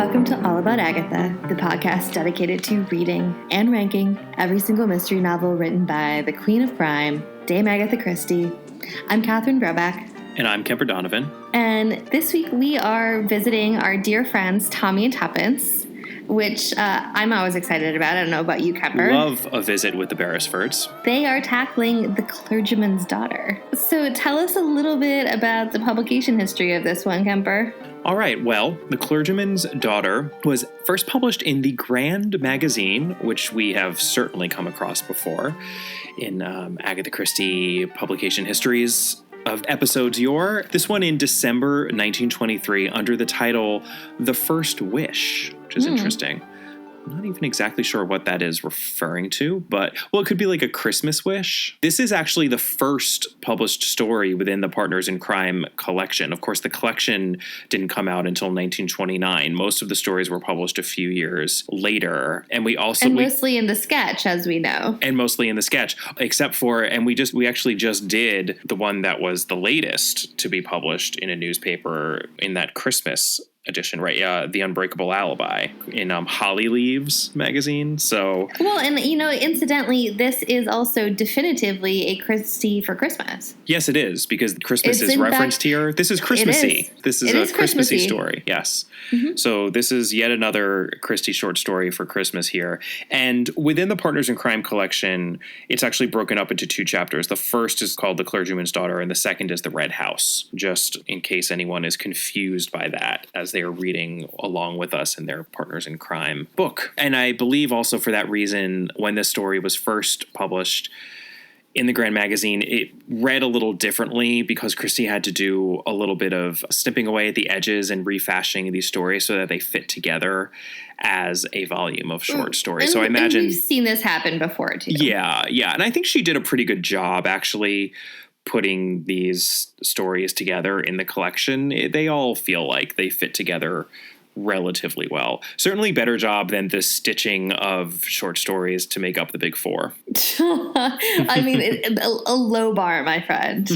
Welcome to All About Agatha, the podcast dedicated to reading and ranking every single mystery novel written by the Queen of Crime, Dame Agatha Christie. I'm Catherine ba-ack. And I'm Kemper Donovan. And this week we are visiting our dear friends Tommy and Tuppence, which I'm always excited about. I don't know about you, Kemper. Love a visit with the Beresfords. They are tackling The Clergyman's Daughter. So tell us a little bit about the publication history of this one, Kemper. All right, well, The Clergyman's Daughter was first published in the Grand magazine, which we have certainly come across before in Agatha Christie publication histories of episodes yore. This one in December 1923 under the title The First Wish, which is interesting. I'm not even exactly sure what that is referring to, but, well, it could be like a Christmas wish. This is actually the first published story within the Partners in Crime collection. Of course, the collection didn't come out until 1929. Most of the stories were published a few years later. And we also... And mostly in the sketch, as we know. And mostly in the sketch, except for, and we actually just did the one that was the latest to be published in a newspaper in that Christmas edition, right? The Unbreakable Alibi in Holly Leaves magazine. So, well, and incidentally, this is also definitively a Christie for Christmas. Yes, it is, because Christmas is referenced here. This is Christmassy. This is a Christmassy story. Yes. Mm-hmm. So this is yet another Christie short story for Christmas here. And within the Partners in Crime collection, it's actually broken up into two chapters. The first is called The Clergyman's Daughter, and the second is The Red House, just in case anyone is confused by that as they are reading along with us in their Partners in Crime book. And I believe also for that reason, when this story was first published in the Grand magazine, it read a little differently because Christie had to do a little bit of snipping away at the edges and refashioning these stories so that they fit together as a volume of short stories. So I imagine we've seen this happen before too. Yeah. And I think she did a pretty good job actually putting these stories together in the collection. They all feel like they fit together relatively well. Certainly better job than the stitching of short stories to make up the big four. I mean, a low bar, my friend.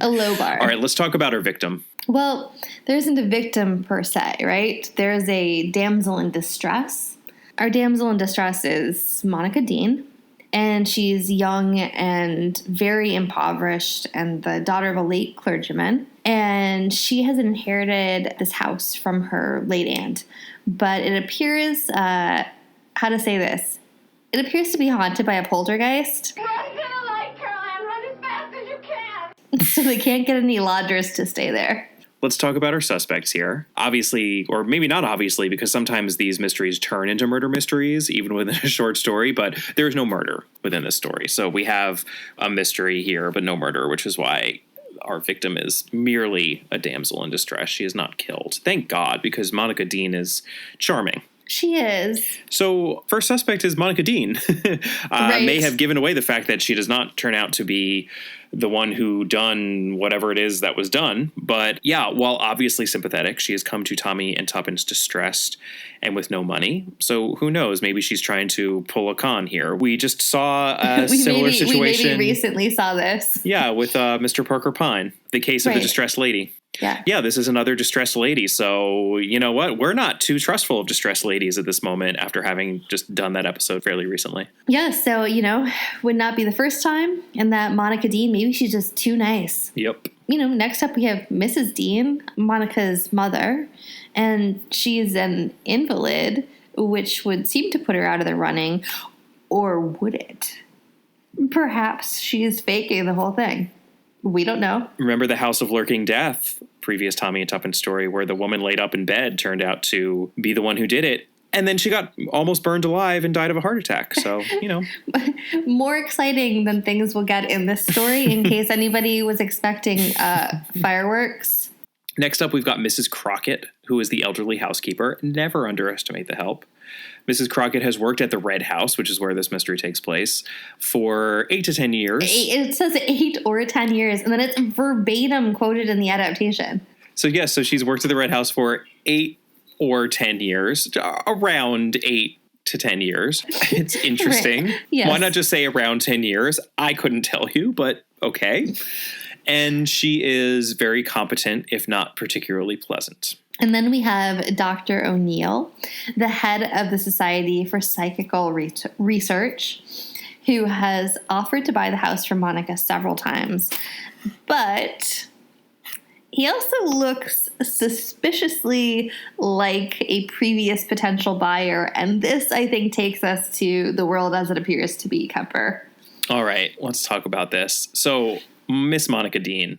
A low bar. All right, let's talk about our victim. Well, there isn't a victim per se, right? There's a damsel in distress. Our damsel in distress is Monica Dean. And she's young and very impoverished and the daughter of a late clergyman. And she has inherited this house from her late aunt. But it appears, how to say this? It appears to be haunted by a poltergeist. Run to the light, Caroline. Run as fast as you can. So they can't get any lodgers to stay there. Let's talk about our suspects here. Obviously, or maybe not obviously, because sometimes these mysteries turn into murder mysteries, even within a short story, but there is no murder within this story. So we have a mystery here, but no murder, which is why our victim is merely a damsel in distress. She is not killed. Thank God, because Monica Dean is charming. She is. So first suspect is Monica Dean. Right. May have given away the fact that she does not turn out to be the one who done whatever it is that was done. But yeah, while obviously sympathetic, she has come to Tommy and Tuppence distressed and with no money. So who knows? Maybe she's trying to pull a con here. We just saw a similar situation. We maybe recently saw this. Yeah, with Mr. Parker Pine, the case of the distressed lady. Yeah, this is another distressed lady. So you know what? We're not too trustful of distressed ladies at this moment after having just done that episode fairly recently. Yeah, so, would not be the first time. And that Monica Dean, maybe she's just too nice. Yep. Next up we have Mrs. Dean, Monica's mother, and she's an invalid, which would seem to put her out of the running. Or would it? Perhaps she's faking the whole thing. We don't know. Remember the House of Lurking Death, previous Tommy and Tuppence story, where the woman laid up in bed turned out to be the one who did it. And then she got almost burned alive and died of a heart attack. So, More exciting than things we'll get in this story, in case anybody was expecting fireworks. Next up, we've got Mrs. Crockett, who is the elderly housekeeper. Never underestimate the help. Mrs. Crockett has worked at the Red House, which is where this mystery takes place, for 8 to 10 years. It says 8 or 10 years, and then it's verbatim quoted in the adaptation. So, yes, so she's worked at the Red House for 8 or 10 years, around 8 to 10 years. It's interesting. Right. Yes. Why not just say around 10 years? I couldn't tell you, but okay. And she is very competent, if not particularly pleasant. And then we have Dr. O'Neill, the head of the Society for Psychical Research, who has offered to buy the house from Monica several times. But he also looks suspiciously like a previous potential buyer. And this, I think, takes us to the world as it appears to be, Kemper. All right, let's talk about this. So Miss Monica Dean,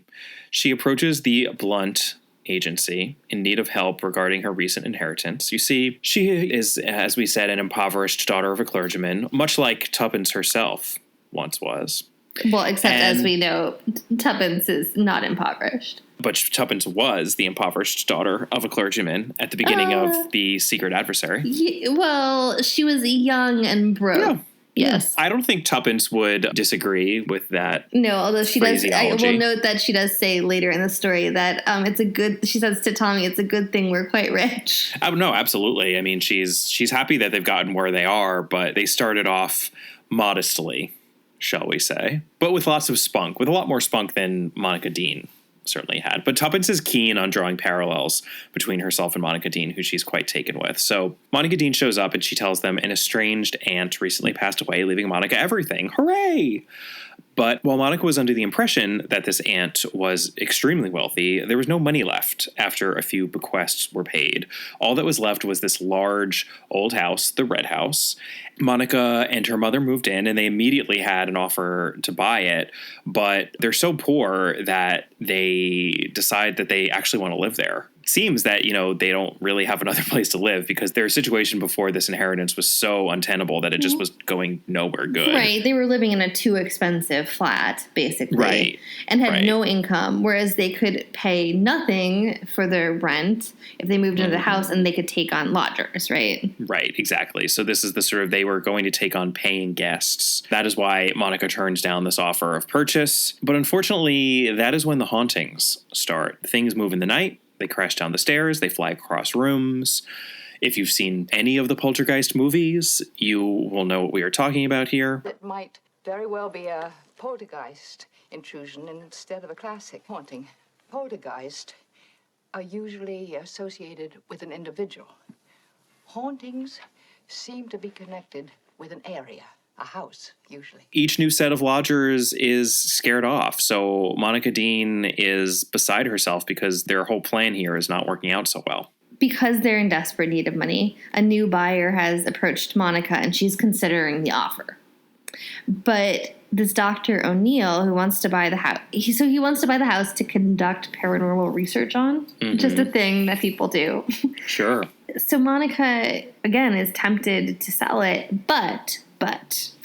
she approaches the Blunt agency in need of help regarding her recent inheritance. You see, she is, as we said, an impoverished daughter of a clergyman, much like Tuppence herself once was. Well, except as we know, Tuppence is not impoverished. But Tuppence was the impoverished daughter of a clergyman at the beginning of The Secret Adversary. Well, she was young and broke. Yeah. Yes. I don't think Tuppence would disagree with that. No, although she does. I will note that she does say later in the story that she says to Tommy, it's a good thing we're quite rich. No, absolutely. I mean, she's happy that they've gotten where they are, but they started off modestly, shall we say, but with lots of spunk, with a lot more spunk than Monica Dean certainly had. But Tuppence is keen on drawing parallels between herself and Monica Dean, who she's quite taken with. So Monica Dean shows up and she tells them an estranged aunt recently passed away, leaving Monica everything. Hooray! But while Monica was under the impression that this aunt was extremely wealthy, there was no money left after a few bequests were paid. All that was left was this large old house, the Red House. Monica and her mother moved in, and they immediately had an offer to buy it, but they're so poor that they decide that they actually want to live there. It seems that, they don't really have another place to live because their situation before this inheritance was so untenable that it just was going nowhere good. Right. They were living in a too expensive flat, basically. Right. And had no income, whereas they could pay nothing for their rent if they moved into the house, and they could take on lodgers, right? Right, exactly. So this is the sort of, they were going to take on paying guests. That is why Monica turns down this offer of purchase. But unfortunately, that is when the hauntings start. Things move in the night. They crash down the stairs. They fly across rooms. If you've seen any of the Poltergeist movies, you will know what we are talking about here. It might very well be a poltergeist intrusion instead of a classic haunting. Poltergeist are usually associated with an individual. Hauntings seem to be connected with an area. A house, usually. Each new set of lodgers is scared off, so Monica Dean is beside herself because their whole plan here is not working out so well. Because they're in desperate need of money, a new buyer has approached Monica, and she's considering the offer. But this Dr. O'Neill, who wants to buy the house, he wants to buy the house to conduct paranormal research on, just a thing that people do. Sure. So Monica, again, is tempted to sell it, but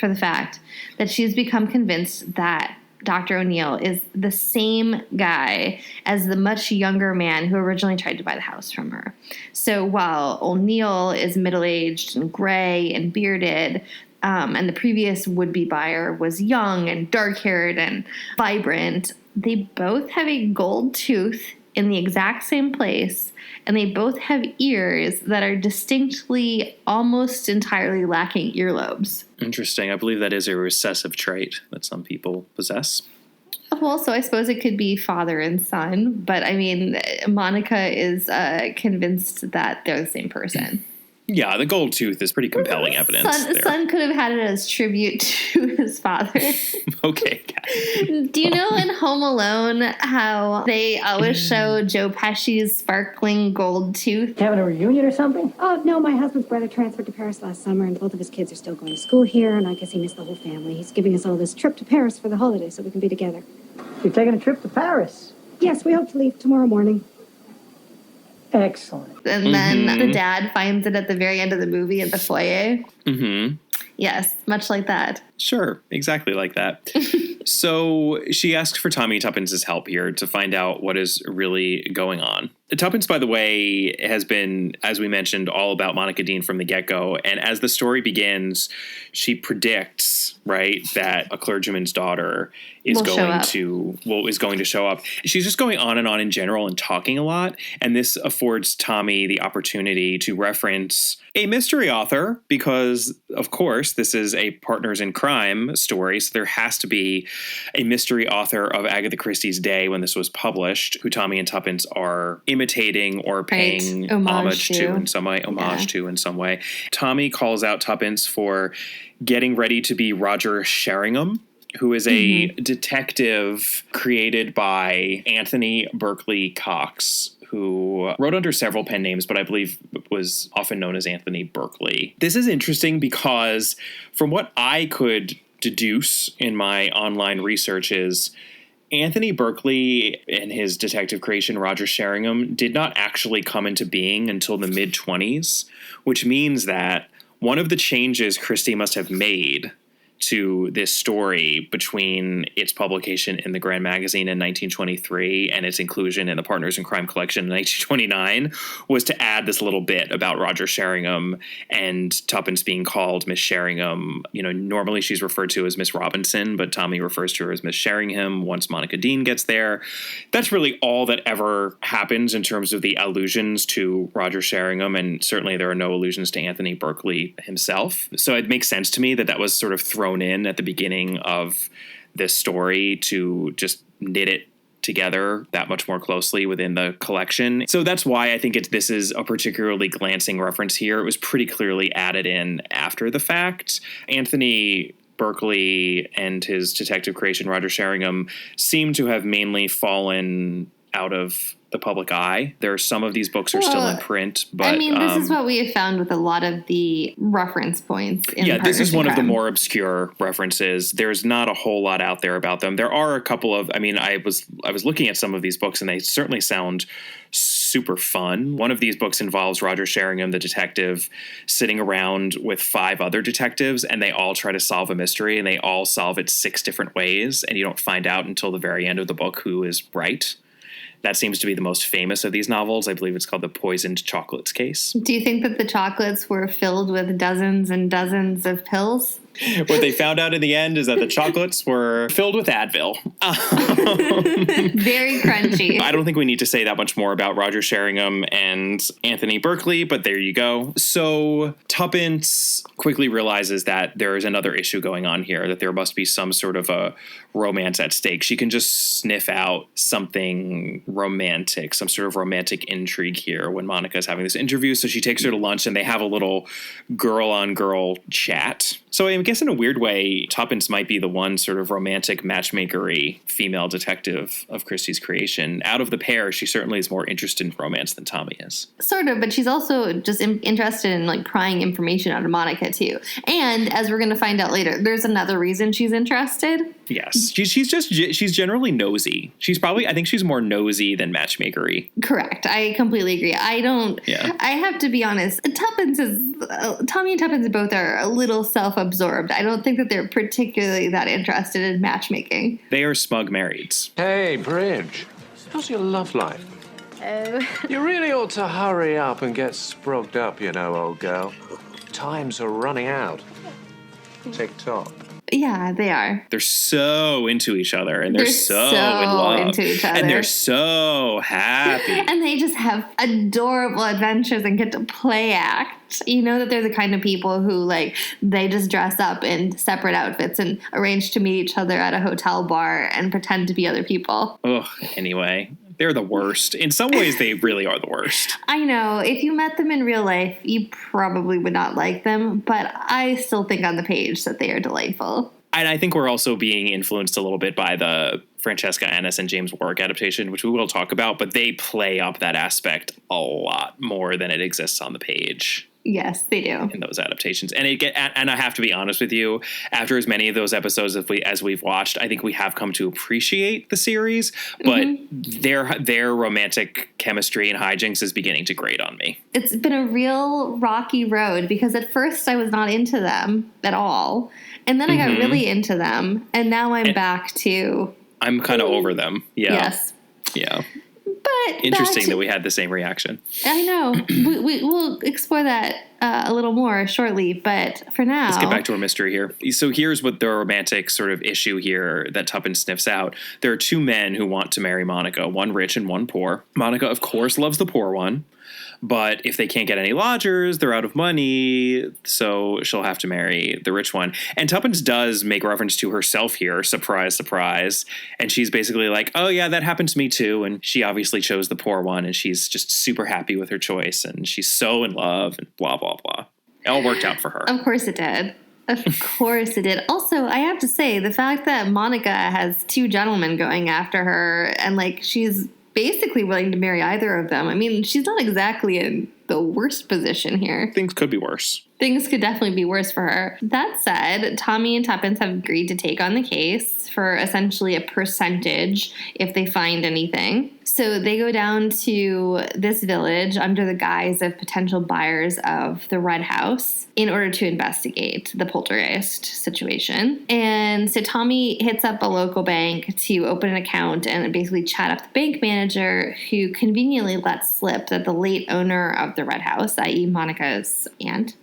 for the fact that she's become convinced that Dr. O'Neill is the same guy as the much younger man who originally tried to buy the house from her. So while O'Neill is middle-aged and gray and bearded, and the previous would-be buyer was young and dark-haired and vibrant, they both have a gold tooth in the exact same place, and they both have ears that are distinctly almost entirely lacking earlobes. Interesting. I believe that is a recessive trait that some people possess. Well, so I suppose it could be father and son, but I mean, Monica is convinced that they're the same person. Yeah, the gold tooth is pretty compelling evidence. Son could have had it as tribute to his father. Okay. Do you know in Home Alone how they always show Joe Pesci's sparkling gold tooth? Having a reunion or something? Oh, no, my husband's brother transferred to Paris last summer, and both of his kids are still going to school here, and I guess he missed the whole family. He's giving us all this trip to Paris for the holiday so we can be together. You're taking a trip to Paris? Yes, we hope to leave tomorrow morning. Excellent. And then the dad finds it at the very end of the movie at the foyer. Mm-hmm. Yes, much like that. Sure, exactly like that. So she asks for Tommy Tuppence's help here to find out what is really going on. Tuppence, by the way, has been, as we mentioned, all about Monica Dean from the get-go. And as the story begins, she predicts, right, that a clergyman's daughter is going to show up. She's just going on and on in general and talking a lot. And this affords Tommy the opportunity to reference a mystery author because, of course, this is a partners in crime story. So there has to be a mystery author of Agatha Christie's day when this was published, who Tommy and Tuppence are imitating or paying homage to in some way. Tommy calls out Tuppence for getting ready to be Roger Sheringham, who is a detective created by Anthony Berkeley Cox, who wrote under several pen names, but I believe was often known as Anthony Berkeley. This is interesting because from what I could deduce in my online researches, Anthony Berkeley and his detective creation, Roger Sheringham, did not actually come into being until the mid-20s, which means that one of the changes Christie must have made to this story between its publication in the Grand Magazine in 1923 and its inclusion in the Partners in Crime collection in 1929 was to add this little bit about Roger Sheringham and Tuppence being called Miss Sheringham. You know, normally she's referred to as Miss Robinson, but Tommy refers to her as Miss Sheringham once Monica Dean gets there. That's really all that ever happens in terms of the allusions to Roger Sheringham, and certainly there are no allusions to Anthony Berkeley himself. So it makes sense to me that that was sort of thrown in at the beginning of this story to just knit it together that much more closely within the collection. So that's why I think this is a particularly glancing reference here. It was pretty clearly added in after the fact. Anthony Berkeley and his detective creation, Roger Sheringham, seem to have mainly fallen out of the public eye. There are some of these books are still in print, but I mean, this is what we have found with a lot of the reference points in this is one of the more obscure references. There's not a whole lot out there about them. There are a couple of, I mean, I was looking at some of these books and they certainly sound super fun. One of these books involves Roger Sheringham, the detective, sitting around with 5 other detectives, and they all try to solve a mystery, and they all solve it 6 different ways, and you don't find out until the very end of the book who is right. That seems to be the most famous of these novels. I believe it's called the Poisoned Chocolates Case. Do you think that the chocolates were filled with dozens and dozens of pills? What they found out in the end is that the chocolates were filled with Advil. Very crunchy. I don't think we need to say that much more about Roger Sheringham and Anthony Berkeley, but there you go. So Tuppence quickly realizes that there is another issue going on here, that there must be some sort of a romance at stake. She can just sniff out something romantic, some sort of romantic intrigue here when Monica's having this interview. So she takes her to lunch and they have a little girl-on-girl chat. So I guess in a weird way, Tuppence might be the one sort of romantic matchmaker-y female detective of Christie's creation. Out of the pair, she certainly is more interested in romance than Tommy is. Sort of, but she's also just interested in like prying information out of Monica too. And as we're going to find out later, there's another reason she's interested. Yes, she's generally nosy. I think she's more nosy than matchmaker-y. Correct. I completely agree. I have to be honest. Tommy and Tuppence both are a little self-absorbed. I don't think that they're particularly that interested in matchmaking. They are smug marrieds. Hey, Bridge. How's your love life? You really ought to hurry up and get sprugged up, you know, old girl. Times are running out. Tick-tock. Yeah, they are. They're so into each other, and they're so in love. Into each other. And they're so happy. And they just have adorable adventures and get to play act. You know that they're the kind of people who, like, they just dress up in separate outfits and arrange to meet each other at a hotel bar and pretend to be other people. Ugh, anyway. They're the worst. In some ways, they really are the worst. I know. If you met them in real life, you probably would not like them, but I still think on the page that they are delightful. And I think we're also being influenced a little bit by the Francesca Annis and James Warwick adaptation, which we will talk about, but they play up that aspect a lot more than it exists on the page. Yes, they do. In those adaptations. And I have to be honest with you, after as many of those episodes as we've watched, I think we have come to appreciate the series, but their romantic chemistry and hijinks is beginning to grate on me. It's been a real rocky road because at first I was not into them at all. And then I got really into them. And now I'm back to... I'm kind of over them. Yeah. Yes. Yeah. But interesting that we had the same reaction. I know. We'll explore that a little more shortly, but for now... Let's get back to our mystery here. So here's what the romantic sort of issue here that Tuppence sniffs out. There are 2 men who want to marry Monica, one rich and one poor. Monica, of course, loves the poor one. But if they can't get any lodgers, they're out of money, so she'll have to marry the rich one. And Tuppence does make reference to herself here, surprise, surprise. And she's basically like, oh yeah, that happened to me too. And she obviously chose the poor one, and she's just super happy with her choice, and she's so in love, and blah, blah, blah. It all worked out for her. Of course it did. Of course it did. Also, I have to say, the fact that Monica has two gentlemen going after her, and like she's basically willing to marry either of them. I mean, she's not exactly in the worst position here. Things could be worse. Things could definitely be worse for her. That said, Tommy and Tuppence have agreed to take on the case for essentially a percentage if they find anything. So they go down to this village under the guise of potential buyers of the Red House in order to investigate the poltergeist situation. And so Tommy hits up a local bank to open an account and basically chat up the bank manager, who conveniently lets slip that the late owner of the Red House, i.e. Monica's aunt,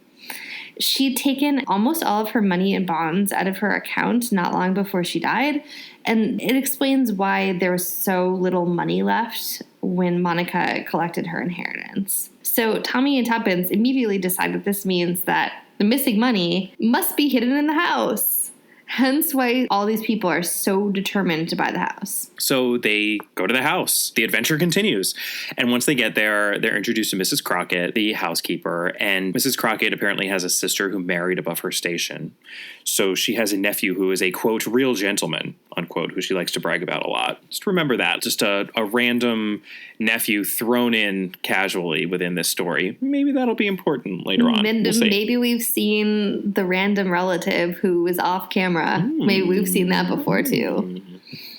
she'd taken almost all of her money and bonds out of her account not long before she died. And it explains why there was so little money left when Monica collected her inheritance. So Tommy and Tuppence immediately decide that this means that the missing money must be hidden in the house. Hence why all these people are so determined to buy the house. So they go to the house. The adventure continues. And once they get there, they're introduced to Mrs. Crockett, the housekeeper. And Mrs. Crockett apparently has a sister who married above her station. So she has a nephew who is a, quote, real gentleman, unquote, who she likes to brag about a lot. Just remember that. Just a random nephew thrown in casually within this story. Maybe that'll be important later on. We'll see. Maybe we've seen the random relative who is off camera. Maybe we've seen that before too.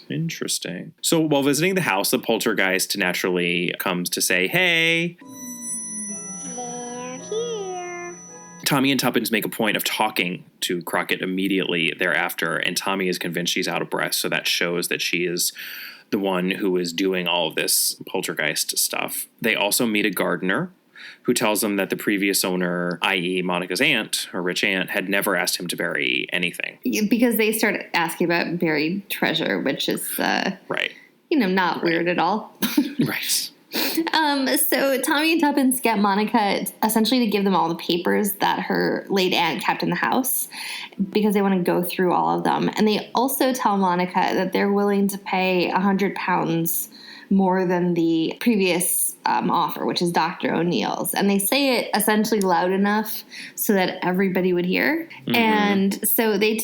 Interesting. So while visiting the house, the poltergeist naturally comes to say, hey. They're here. Tommy and Tuppence make a point of talking to Crockett immediately thereafter, and Tommy is convinced she's out of breath, so that shows that she is the one who is doing all of this poltergeist stuff. They also meet a gardener who tells them that the previous owner, i.e. Monica's aunt, her rich aunt, had never asked him to bury anything. Because they start asking about buried treasure, which is, right. Not weird at all. Right. So Tommy and Tuppence get Monica essentially to give them all the papers that her late aunt kept in the house because they want to go through all of them. And they also tell Monica that they're willing to pay £100 more than the previous offer, which is Dr. O'Neill's. And they say it essentially loud enough so that everybody would hear. Mm-hmm. And so they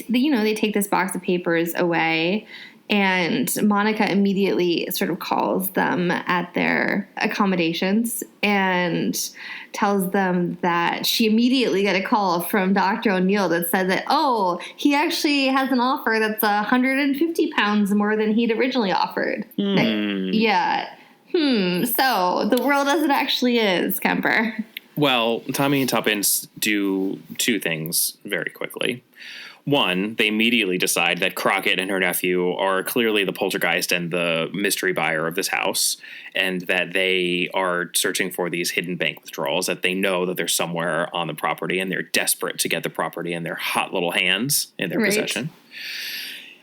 take this box of papers away, and Monica immediately sort of calls them at their accommodations and tells them that she immediately got a call from Dr. O'Neill that said that, oh, he actually has an offer that's £150 more than he'd originally offered. Yeah. So the world as it actually is, Kemper. Well, Tommy and Tuppence do two things very quickly. One, they immediately decide that Crockett and her nephew are clearly the poltergeist and the mystery buyer of this house, and that they are searching for these hidden bank withdrawals, that they know that they're somewhere on the property, and they're desperate to get the property in their hot little hands in their possession.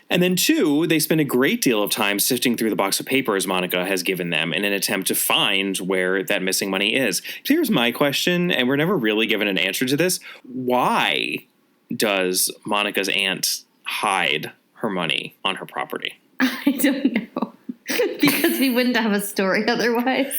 And then two, they spend a great deal of time sifting through the box of papers Monica has given them in an attempt to find where that missing money is. Here's my question, and we're never really given an answer to this. Why does Monica's aunt hide her money on her property? I don't know. Because we wouldn't have a story otherwise.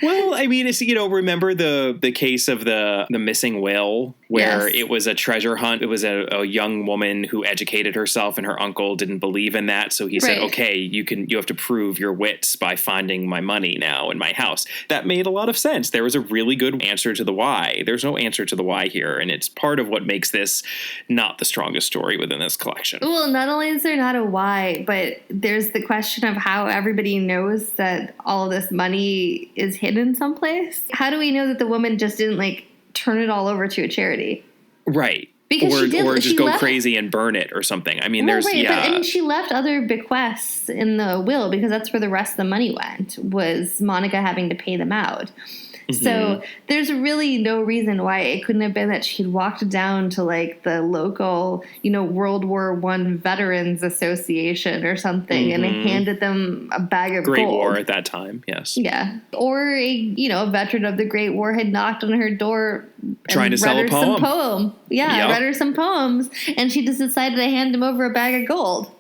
Well, I mean, it's, remember the case of the missing will, where it was a treasure hunt. It was a young woman who educated herself, and her uncle didn't believe in that. So he said, okay, you have to prove your wits by finding my money now in my house. That made a lot of sense. There was a really good answer to the why. There's no answer to the why here. And it's part of what makes this not the strongest story within this collection. Well, not only is there not a why, but there's the question of how everybody knows that all of this money is hidden someplace. How do we know that the woman just didn't turn it all over to a charity? Right. Because or just go crazy and burn it or something. I mean, but she left other bequests in the will because that's where the rest of the money went, was Monica having to pay them out. So there's really no reason why it couldn't have been that she'd walked down to like the local, World War I Veterans Association or something and handed them a bag of Great gold. War at that time, yes. Yeah. Or a veteran of the Great War had knocked on her door trying to sell a poem. Yeah, read her some poems, and she just decided to hand him over a bag of gold.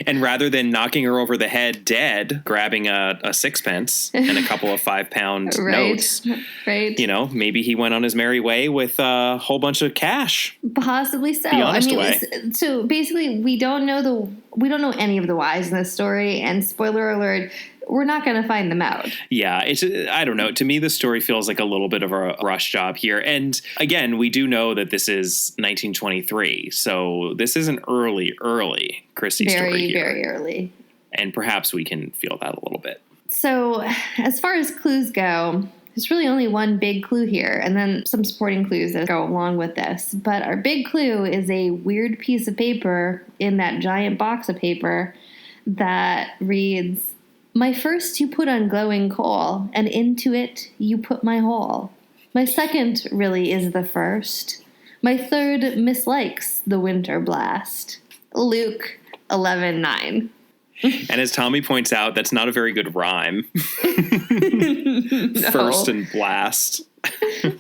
And rather than knocking her over the head dead, grabbing a sixpence and a couple of 5-pound notes, right? Maybe he went on his merry way with a whole bunch of cash. Possibly so. The honest way. So basically, we don't know any of the whys in this story, and spoiler alert, we're not going to find them out. Yeah, I don't know. To me, the story feels like a little bit of a rush job here. And again, we do know that this is 1923. So this is an early Christie story here. Very early. And perhaps we can feel that a little bit. So as far as clues go, there's really only one big clue here, and then some supporting clues that go along with this. But our big clue is a weird piece of paper in that giant box of paper that reads, "My first you put on glowing coal, and into it you put my whole. My second really is the first. My third mislikes the winter blast." Luke 11:9. And as Tommy points out, that's not a very good rhyme. No. First and blast.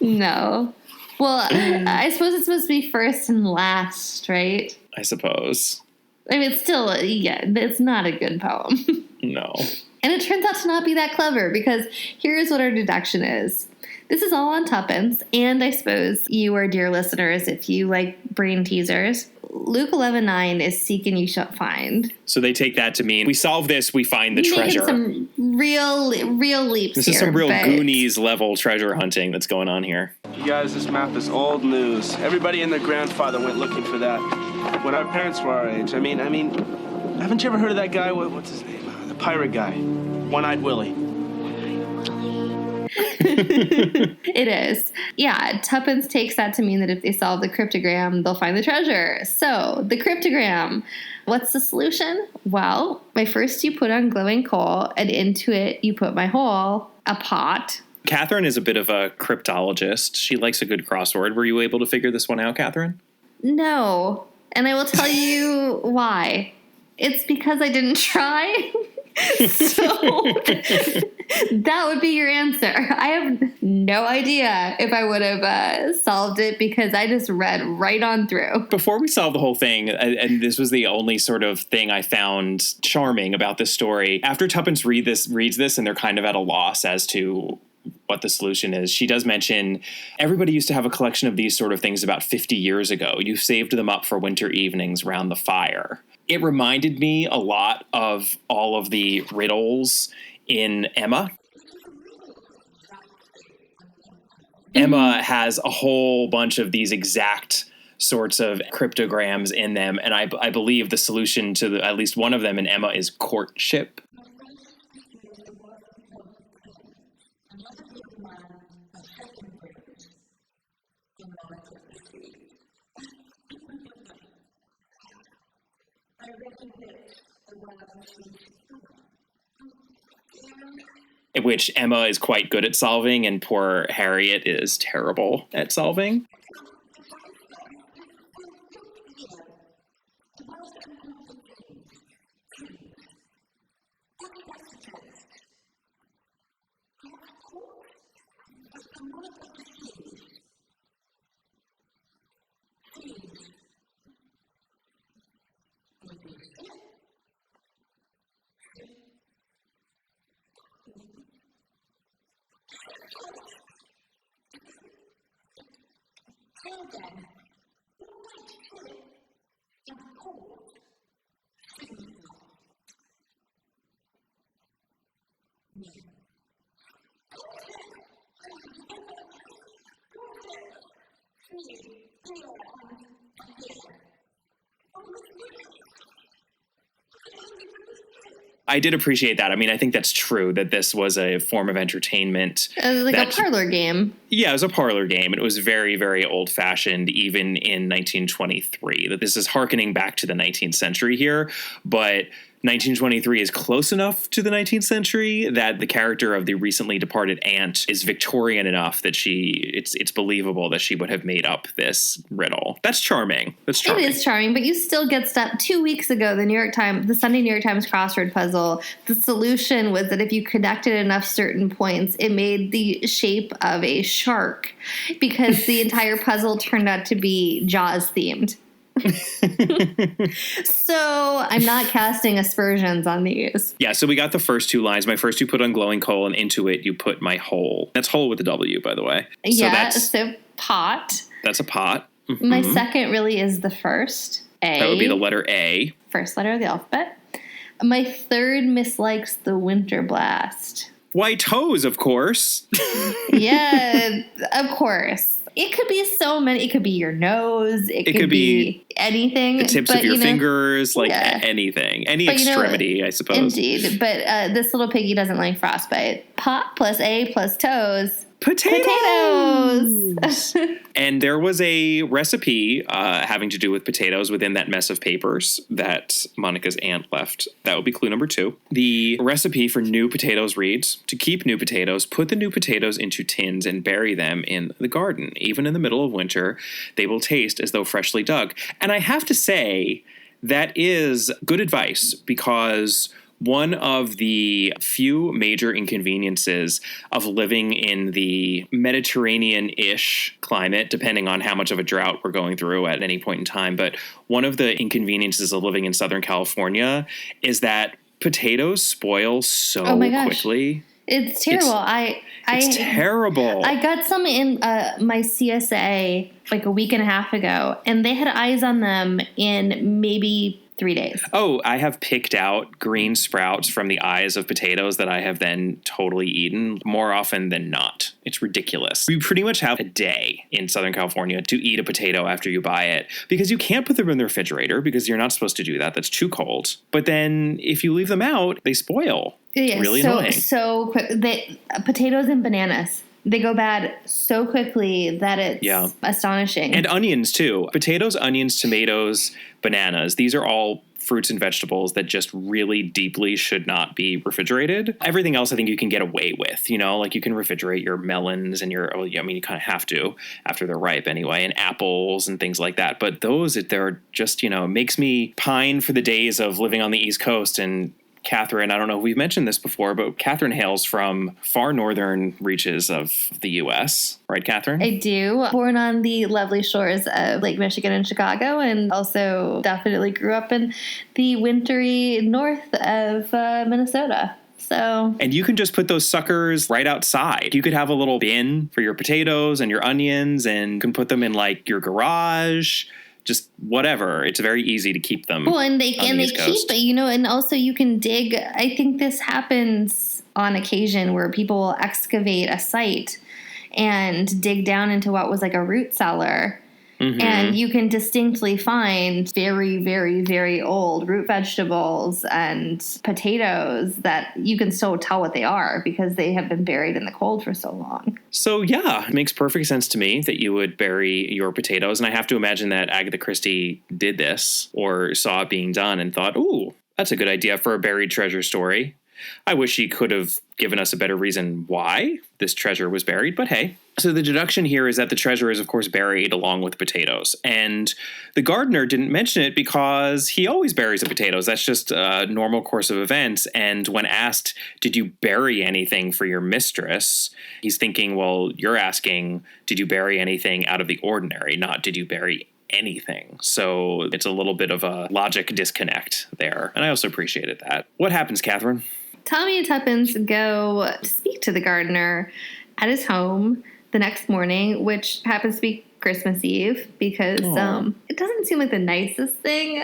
No. Well, I suppose it's supposed to be first and last, right? I suppose. I mean, it's still, it's not a good poem. No. And it turns out to not be that clever, because here's what our deduction is. This is all on Tuppence, and I suppose you, our dear listeners, if you like brain teasers, Luke 11:9 is seek and you shall find. So they take that to mean we solve this, we find the treasure. Some real leaps. This is some real Goonies level treasure hunting that's going on here. You guys, this map is old news. Everybody and their grandfather went looking for that when our parents were our age. I mean, haven't you ever heard of that guy? What's his name? The pirate guy, One-Eyed Willie. It is. Yeah, Tuppence takes that to mean that if they solve the cryptogram, they'll find the treasure. So, the cryptogram. What's the solution? Well, my first you put on glowing coal, and into it you put my whole, a pot. Catherine is a bit of a cryptologist. She likes a good crossword. Were you able to figure this one out, Catherine? No. And I will tell you why. It's because I didn't try. So that would be your answer. I have no idea if I would have solved it, because I just read right on through. Before we solve the whole thing, and this was the only sort of thing I found charming about this story, after Tuppence reads this and they're kind of at a loss as to what the solution is, she does mention everybody used to have a collection of these sort of things about 50 years ago. You saved them up for winter evenings round the fire. It reminded me a lot of all of the riddles in Emma. Emma has a whole bunch of these exact sorts of cryptograms in them, and I believe the solution to at least one of them in Emma is courtship. Which Emma is quite good at solving, and poor Harriet is terrible at solving. I did appreciate that. I mean, I think that's true, that this was a form of entertainment. Like a parlor game. Yeah, it was a parlor game. And it was very, very old-fashioned, even in 1923. That this is hearkening back to the 19th century here, but 1923 is close enough to the 19th century that the character of the recently departed aunt is Victorian enough that it's believable that she would have made up this riddle. That's charming. It is charming, but you still get stuck. 2 weeks ago, the Sunday New York Times crossword puzzle, the solution was that if you connected enough certain points, it made the shape of a shark because the entire puzzle turned out to be Jaws themed. So I'm not casting aspersions on these. Yeah, so we got the first two lines. My first you put on glowing coal, and into it you put my hole. That's hole with a W, by the way. So pot. That's a pot. Mm-hmm. My second really is the first, A. That would be the letter A. First letter of the alphabet. My third mislikes the winter blast. White hose, of course. Yeah, of course. It could be so many. It could be your nose. It could be anything. The tips of your fingers, anything. Any extremity, I suppose. Indeed. But this little piggy doesn't like frostbite. Pot plus A plus toes. Potatoes! And there was a recipe having to do with potatoes within that mess of papers that Monica's aunt left. That would be clue number 2. The recipe for new potatoes reads, to keep new potatoes, put the new potatoes into tins and bury them in the garden. Even in the middle of winter, they will taste as though freshly dug. And I have to say, that is good advice because one of the few major inconveniences of living in the Mediterranean-ish climate, depending on how much of a drought we're going through at any point in time, but one of the inconveniences of living in Southern California is that potatoes spoil so quickly. It's terrible. It's terrible. I got some in my CSA like a week and a half ago, and they had eyes on them in maybe 3 days. Oh, I have picked out green sprouts from the eyes of potatoes that I have then totally eaten more often than not. It's ridiculous. We pretty much have a day in Southern California to eat a potato after you buy it because you can't put them in the refrigerator because you're not supposed to do that. That's too cold. But then if you leave them out, they spoil. It's really annoying. So quick. Potatoes and bananas. They go bad so quickly that it's astonishing. And onions, too. Potatoes, onions, tomatoes, bananas. These are all fruits and vegetables that just really deeply should not be refrigerated. Everything else I think you can get away with, like you can refrigerate your melons and you kind of have to after they're ripe anyway, and apples and things like that. But those, they're just, makes me pine for the days of living on the East Coast. And Catherine, I don't know if we've mentioned this before, but Catherine hails from far northern reaches of the U.S. Right, Catherine? I do. Born on the lovely shores of Lake Michigan and Chicago, and also definitely grew up in the wintry north of Minnesota. And you can just put those suckers right outside. You could have a little bin for your potatoes and your onions, and you can put them in like your garage. Just whatever. It's very easy to keep them. Well, and they keep, and also you can dig. I think this happens on occasion where people excavate a site and dig down into what was like a root cellar. Mm-hmm. And you can distinctly find very, very, very old root vegetables and potatoes that you can so tell what they are because they have been buried in the cold for so long. So, yeah, it makes perfect sense to me that you would bury your potatoes. And I have to imagine that Agatha Christie did this or saw it being done and thought, ooh, that's a good idea for a buried treasure story. I wish he could have given us a better reason why this treasure was buried, but hey. So the deduction here is that the treasure is, of course, buried along with potatoes. And the gardener didn't mention it because he always buries the potatoes. That's just a normal course of events. And when asked, did you bury anything for your mistress? He's thinking, well, you're asking, did you bury anything out of the ordinary? Not, did you bury anything? So it's a little bit of a logic disconnect there. And I also appreciated that. What happens, Catherine? Tommy and Tuppence go to speak to the gardener at his home the next morning, which happens to be Christmas Eve, because it doesn't seem like the nicest thing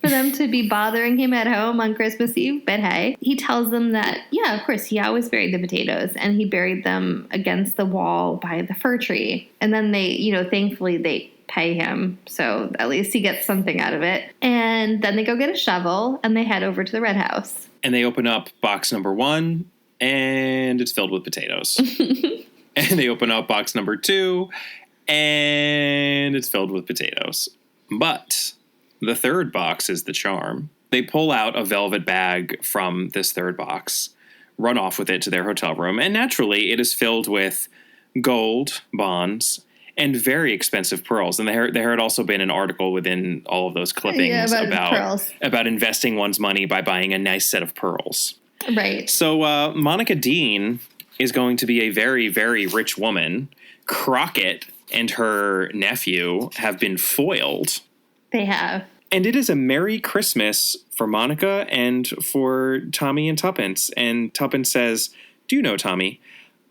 for them to be bothering him at home on Christmas Eve. But hey, he tells them that, yeah, of course, he always buried the potatoes, and he buried them against the wall by the fir tree. And then they, thankfully they pay him, so at least he gets something out of it. And then they go get a shovel, and they head over to the Red House. And they open up box number 1, and it's filled with potatoes. And they open up box number 2, and it's filled with potatoes. But the third box is the charm. They pull out a velvet bag from this third box, run off with it to their hotel room, and naturally it is filled with gold, bonds, and very expensive pearls. And there had also been an article within all of those clippings about investing one's money by buying a nice set of pearls. Right. So Monica Dean is going to be a very, very rich woman. Crockett and her nephew have been foiled. They have. And it is a Merry Christmas for Monica and for Tommy and Tuppence. And Tuppence says, "Do you know, Tommy,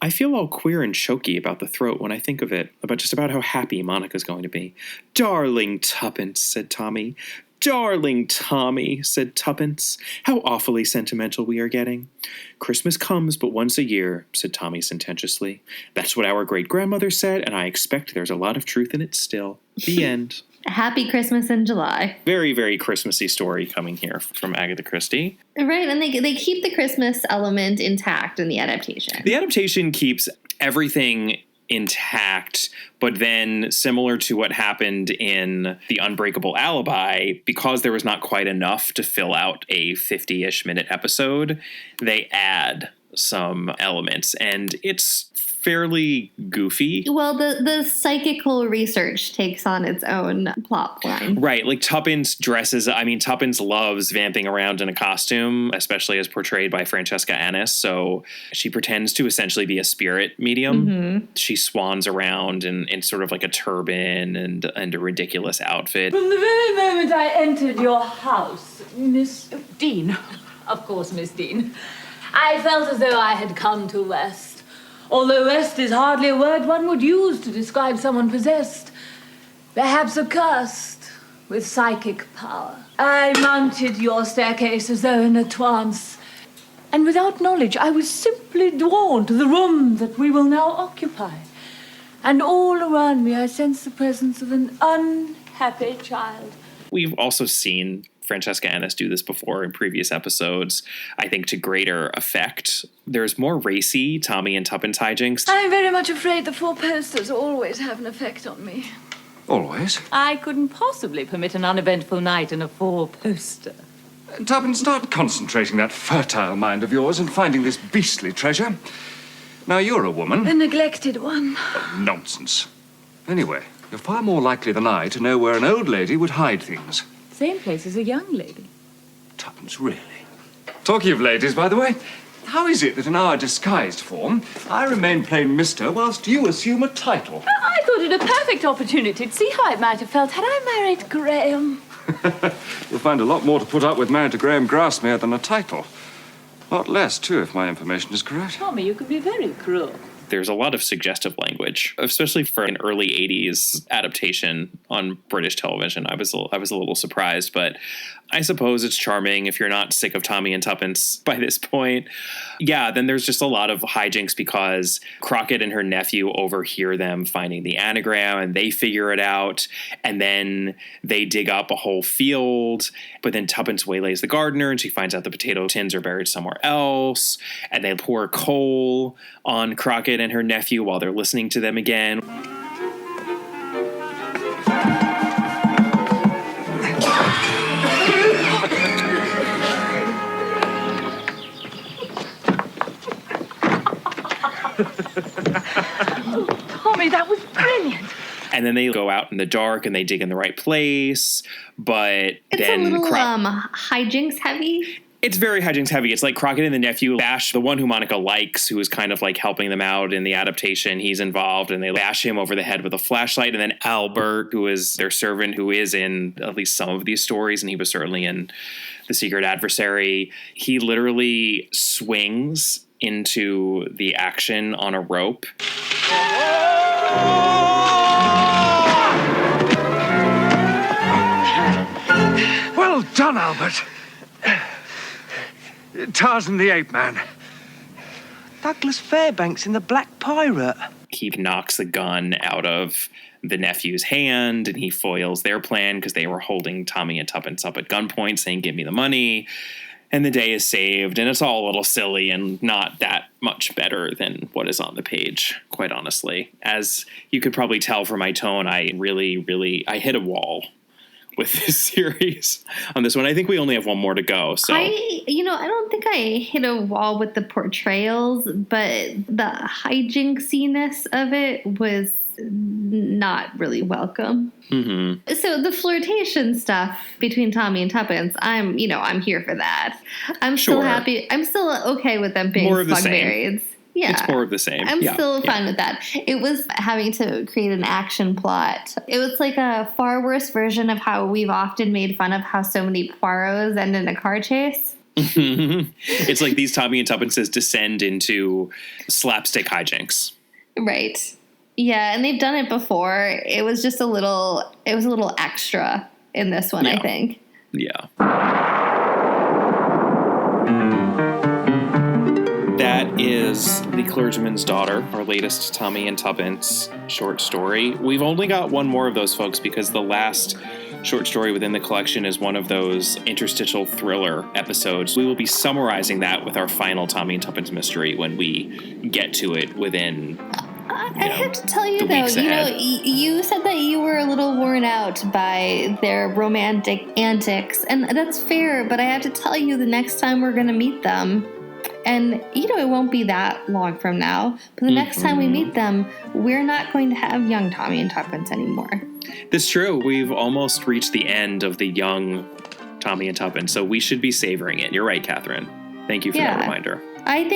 I feel all queer and choky about the throat when I think of it, about how happy Monica's going to be." "Darling Tuppence," said Tommy. "Darling Tommy," said Tuppence. "How awfully sentimental we are getting." "Christmas comes but once a year," said Tommy sententiously. "That's what our great-grandmother said, and I expect there's a lot of truth in it still." The end. Happy Christmas in July. Very, very Christmassy story coming here from Agatha Christie. Right, and they keep the Christmas element intact in the adaptation. The adaptation keeps everything intact, but then similar to what happened in The Unbreakable Alibi, because there was not quite enough to fill out a 50-ish minute episode, they add some elements, and it's fairly goofy. Well, the psychical research takes on its own plot line. Right, like Tuppence Tuppence loves vamping around in a costume, especially as portrayed by Francesca Annis, so she pretends to essentially be a spirit medium. Mm-hmm. She swans around in sort of like a turban and a ridiculous outfit. From the very moment I entered your house, Miss Dean, of course, Miss Dean, I felt as though I had come to rest. Although rest is hardly a word one would use to describe someone possessed, perhaps accursed, with psychic power. I mounted your staircase as though in a trance, and without knowledge I was simply drawn to the room that we will now occupy. And all around me I sensed the presence of an unhappy child. We've also seen Francesca Annis do this before in previous episodes, I think to greater effect. There's more racy Tommy and Tuppence hijinks. I'm very much afraid the four posters always have an effect on me. Always? I couldn't possibly permit an uneventful night in a four-poster. Tuppence, start concentrating that fertile mind of yours and finding this beastly treasure. Now, you're a woman. A neglected one. Oh, nonsense. Anyway, you're far more likely than I to know where an old lady would hide things. Same place as a young lady. Tuppence, really? Talking of ladies, by the way, how is it that in our disguised form, I remain plain Mister whilst you assume a title? I thought it a perfect opportunity to see how it might have felt had I married Graham. You'll find a lot more to put up with married to Graham Grassmere than a title. A lot less, too, if my information is correct. Tommy, you can be very cruel. There's a lot of suggestive language, especially for an early 80s adaptation on British television. I was a little surprised, but I suppose it's charming if you're not sick of Tommy and Tuppence by this point. Yeah, then there's just a lot of hijinks because Crockett and her nephew overhear them finding the anagram and they figure it out. And then they dig up a whole field, but then Tuppence waylays the gardener and she finds out the potato tins are buried somewhere else. And they pour coal on Crockett and her nephew while they're listening to them again. Tommy, that was brilliant. And then they go out in the dark and they dig in the right place, but it's then a little hijinks heavy. It's very hijinks heavy. It's like Crockett and the nephew bash the one who Monica likes, who is kind of like helping them out in the adaptation. He's involved and they bash him over the head with a flashlight. And then Albert, who is their servant, who is in at least some of these stories, and he was certainly in The Secret Adversary, he literally swings into the action on a rope. Well done, Albert. Tarzan the Ape Man. Douglas Fairbanks in The Black Pirate. He knocks the gun out of the nephew's hand and he foils their plan because they were holding Tommy and Tuppence up at gunpoint saying, "Give me the money." And the day is saved, and it's all a little silly and not that much better than what is on the page, quite honestly. As you could probably tell from my tone, I hit a wall with this series on this one. I think we only have one more to go. So I don't think I hit a wall with the portrayals, but the hijinxiness of it was not really welcome. Mm-hmm. So the flirtation stuff between Tommy and Tuppence, I'm here for that. I'm still happy. I'm still okay with them being smug marrieds. Yeah. It's more of the same. I'm still fine with that. It was having to create an action plot. It was like a far worse version of how we've often made fun of how so many Poirots end in a car chase. It's like these Tommy and Tuppences descend into slapstick hijinks. Right. Yeah, and they've done it before. It was just a little extra in this one, I think. Yeah. That is The Clergyman's Daughter, our latest Tommy and Tuppence short story. We've only got one more of those, folks, because the last short story within the collection is one of those interstitial thriller episodes. We will be summarizing that with our final Tommy and Tuppence mystery when we get to it within... I have to tell you, though, you said that you were a little worn out by their romantic antics, and that's fair, but I have to tell you, the next time we're going to meet them, and, it won't be that long from now, but the next time we meet them, we're not going to have young Tommy and Tuppence anymore. That's true. We've almost reached the end of the young Tommy and Tuppence, so we should be savoring it. You're right, Catherine. Thank you for that reminder. I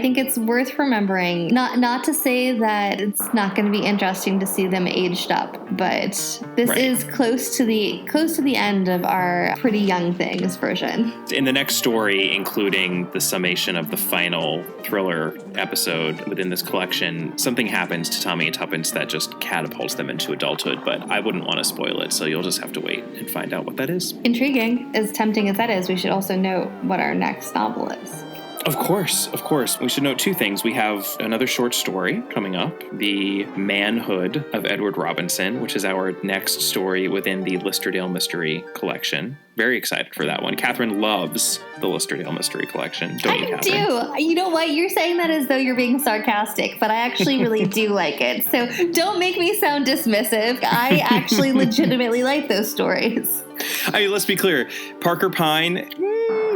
think it's worth remembering. Not to say that it's not going to be interesting to see them aged up, but this is close to the end of our Pretty Young Things version. In the next story, including the summation of the final thriller episode within this collection, something happens to Tommy and Tuppence that just catapults them into adulthood, but I wouldn't want to spoil it, so you'll just have to wait and find out what that is. Intriguing. As tempting as that is, we should also note what our next novel is. Of course. We should note two things. We have another short story coming up, The Manhood of Edward Robinson, which is our next story within the Listerdale Mystery Collection. Very excited for that one. Catherine loves the Listerdale Mystery Collection, don't you, Catherine? I do. You know what? You're saying that as though you're being sarcastic, but I actually really do like it. So don't make me sound dismissive. I actually legitimately like those stories. I mean, let's be clear. Parker Pine,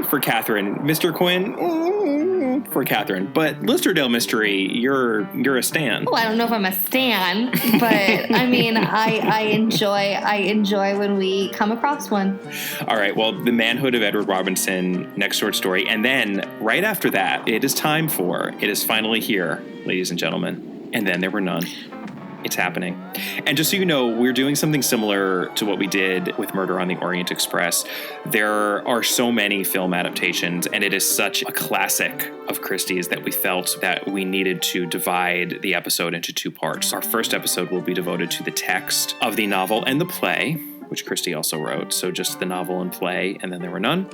for Catherine. Mr. Quinn, for Catherine. But Listerdale Mystery, you're a stan. Well, I don't know if I'm a stan, but I mean, I enjoy when we come across one. All right, well, The Manhood of Edward Robinson, next short story. And then right after that, it is finally here, ladies and gentlemen. And Then There Were None. It's happening. And just so you know, we're doing something similar to what we did with Murder on the Orient Express. There are so many film adaptations, and it is such a classic of Christie's that we felt that we needed to divide the episode into two parts. Our first episode will be devoted to the text of the novel and the play, which Christie also wrote. So just the novel and play, and Then There Were None.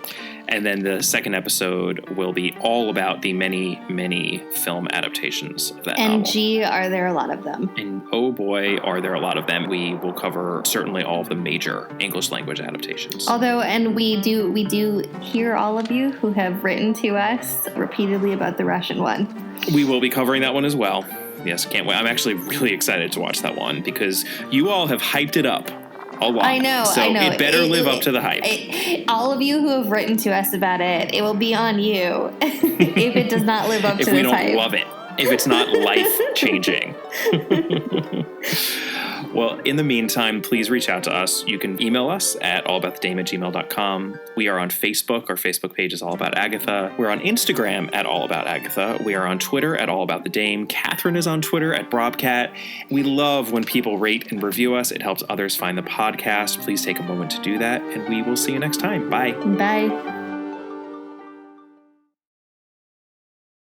And then the second episode will be all about the many, many film adaptations of that novel. And gee, are there a lot of them. And oh boy, are there a lot of them. We will cover certainly all of the major English language adaptations. Although, and we do hear all of you who have written to us repeatedly about the Russian one. We will be covering that one as well. Yes, can't wait. I'm actually really excited to watch that one because you all have hyped it up a lot. I know. So it better live up to the hype. All of you who have written to us about it, it will be on you if it does not live up to this hype. If we don't love it. If it's not life-changing. Well, in the meantime, please reach out to us. You can email us at allaboutthedame@gmail.com. We are on Facebook. Our Facebook page is All About Agatha. We're on Instagram at All About Agatha. We are on Twitter at All About the Dame. Catherine is on Twitter at Brobcat. We love when people rate and review us. It helps others find the podcast. Please take a moment to do that, and we will see you next time. Bye. Bye.